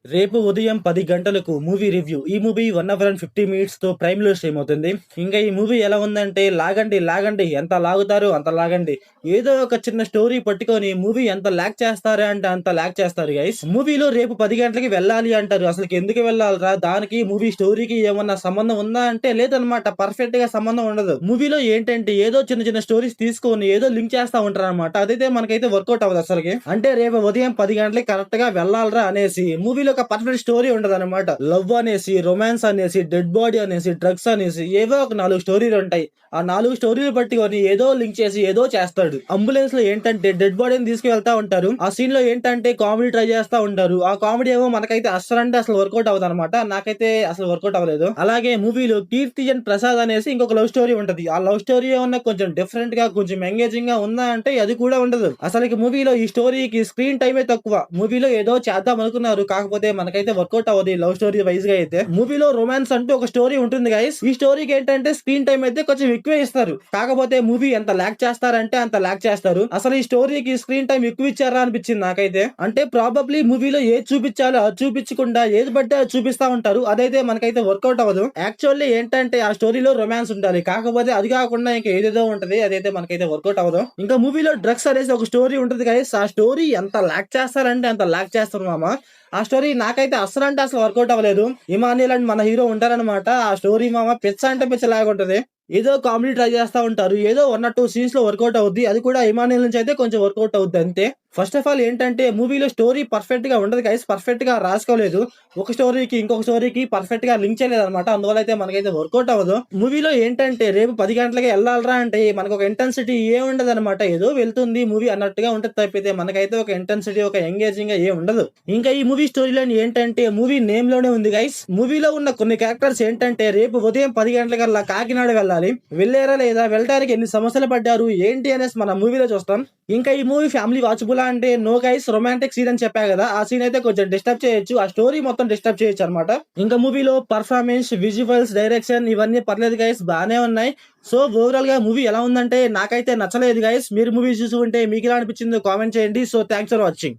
రేపు ఉదయం 10 గంటలకు మూవీ రివ్యూ. ఈ మూవీ 1 అవర్ అండ్ 50 మినిట్స్‌తో ప్రైమ్‌లో స్ట్రీమ్ అవుతుంది. ఇంకా ఈ మూవీ ఎలా ఉందంటే లాగండి, లాగండి ఎంత లాగుతారో అంత లాగండి. ఏదో ఒక చిన్న స్టోరీ పట్టుకొని మూవీ ఎంత లాగ్ చేస్తారా అంటే అంత లాగ్ చేస్తారు గైస్. మూవీలో రేపు 10 గంటలకి వెళ్ళాలి అంటారు. అసలుకి ఎందుకు వెళ్ళాలిరా? దానికి మూవీ స్టోరీకి ఏమన్నా సంబంధం ఉందా అంటే లేదనమాట. పర్ఫెక్ట్‌గా సంబంధం ఉండదు. మూవీలో ఏంటంటే ఏదో చిన్న చిన్న స్టోరీస్ తీసుకొని ఏదో లింక్ చేస్తా ఉంటారనమాట. అదైతే మనకైతే వర్కౌట్ అవ్వదు అసలకి. అంటే రేపు ఉదయం 10 గంటలకి కరెక్ట్‌గా వెళ్ళాలిరా అనేసి మూవీలో ఒక పర్ఫెక్ట్ స్టోరీ ఉండదన్నమాట. లవ్ అనేసి, రొమాన్స్ అనేసి, డెడ్ బాడీ అనేసి, డ్రగ్స్ అనేసి ఏవో ఒక 4 స్టోరీలు ఉంటాయి. ఆ 4 స్టోరీలు పట్టుకొని ఏదో లింక్ చేసి ఏదో చేస్తాడు. అంబులెన్స్ లో ఏంటంటే డెడ్ బాడీని తీసుకువెళ్తా ఉంటారు. ఆ సీన్ లో ఏంటంటే కామెడీ ట్రై చేస్తా ఉంటారు. ఆ కామెడీ ఏమో మనకైతే అసలు వర్కౌట్ అవ్వదు అనమాట. నాకైతే అసలు వర్కౌట్ అవ్వలేదు. అలాగే మూవీలో కీర్తి అండ్ ప్రసాద్ అనేసి ఇంకొక లవ్ స్టోరీ ఉంటది. ఆ లవ్ స్టోరీ ఏమన్నా కొంచెం డిఫరెంట్ గా కొంచెం ఎంగేజింగ్ గా ఉందా అంటే అది కూడా ఉండదు. అసలు మూవీలో ఈ స్టోరీకి స్క్రీన్ టైమే తక్కువ. మూవీలో ఏదో చేద్దాం అనుకున్నారు, కాకపోతే మనకైతే వర్కౌట్ అవ్వదు లవ్ స్టోరీ వైజ్ గా అయితే. మూవీలో రొమాన్స్ అంటూ ఒక స్టోరీ ఉంటుంది గైస్. ఈ స్టోరీకి ఏంటంటే స్క్రీన్ టైం అయితే కొంచెం ఎక్కువ ఇస్తారు. కాకపోతే మూవీ ఎంత లాగ్ చేస్తారంటే అంత లాగ్ చేస్తారు. అసలు ఈ స్టోరీకి స్క్రీన్ టైం ఎక్కువ ఇచ్చారా అనిపించింది నాకైతే. అంటే ప్రాబబ్లీ మూవీలో ఏది చూపించాలో అది చూపించకుండా ఏది పడితే అది చూపిస్తా ఉంటారు. అదైతే మనకైతే వర్కౌట్ అవ్వదు. యాక్చువల్లీ ఏంటంటే ఆ స్టోరీలో రొమాన్స్ ఉండాలి, కాకపోతే అది కాకుండా ఇంకా ఏదేదో ఉంటది. అదైతే మనకైతే వర్కౌట్ అవ్వదు. ఇంకా మూవీలో డ్రగ్స్ అనేసి ఒక స్టోరీ ఉంటుంది గైస్. ఆ స్టోరీ ఎంత లాగ్ చేస్తారంటే అంత లాగ్ చేస్తారు మామ. ఆ స్టోరీ నాకైతే అసలు వర్కౌట్ అవ్వలేదు. ఇమాన్యుల్ అండ్ మన హీరో ఉంటారనమాట. ఆ స్టోరీ మామ పిచ్చ అంటే పిచ్చ లాగా ఉంటది. ఏదో కామెడీ ట్రై చేస్తా ఉంటారు. ఏదో 1 or 2 సీన్స్ లో వర్కౌట్ అవుద్ది. అది కూడా ఇమాన్యుల్ నుంచి అయితే కొంచెం వర్కౌట్ అవుద్ది అంతే. ఫస్ట్ ఆఫ్ ఆల్ ఏంటంటే మూవీలో స్టోరీ పర్ఫెక్ట్ గా ఉండదు గైస్. పర్ఫెక్ట్ గా రాసుకోలేదు. ఒక స్టోరీకి ఇంకొక స్టోరీకి పర్ఫెక్ట్ గా లింక్ చేయలేదు అనమాట. అందువల్ల అయితే మనకైతే వర్కౌట్ అవ్వదు. మూవీలో ఏంటంటే రేపు 10 గంటలకి వెళ్ళాలరా అంటే మనకు ఒక ఇంటెన్సిటీ ఏం ఉండదు అనమాట. ఏదో వెళ్తుంది మూవీ అన్నట్టుగా ఉంటుంది తప్పితే మనకైతే ఒక ఇంటెన్సిటీ ఒక ఎంగేజింగ్ గా ఏం ఉండదు. ఇంకా ఈ మూవీ స్టోరీ లైన్ ఏంటంటే మూవీ నేమ్ లోనే ఉంది గైస్. మూవీలో ఉన్న కొన్ని క్యారెక్టర్స్ ఏంటంటే రేపు ఉదయం 10 గంటలకల్లా కాకినాడ వెళ్ళాలి. వెళ్ళారా లేదా, వెళ్ళడానికి ఎన్ని సమస్యలు పడ్డారు ఏంటి అనేసి మన మూవీలో చూస్తాం. ఇంకా ఈ మూవీ ఫ్యామిలీ వాచబుల్ అంటే నో గైస్. రొమాంటిక్ సీన్ అని చెప్పా కదా, ఆ సీన్ అయితే కొంచెం డిస్టర్బ్ చేయొచ్చు. ఆ స్టోరీ మొత్తం డిస్టర్బ్ చేయొచ్చు అనమాట. ఇంకా మూవీలో పర్ఫార్మెన్స్, విజువల్స్, డైరెక్షన్ ఇవన్నీ పర్లేదు గైస్, బానే ఉన్నాయి. సో ఓవరాల్ గా మూవీ ఎలా ఉందంటే నాకైతే నచ్చలేదు గైస్. మీరు మూవీ చూసి ఉంటే మీకు ఎలా అనిపించిందో కామెంట్ చేయండి. So thanks for watching.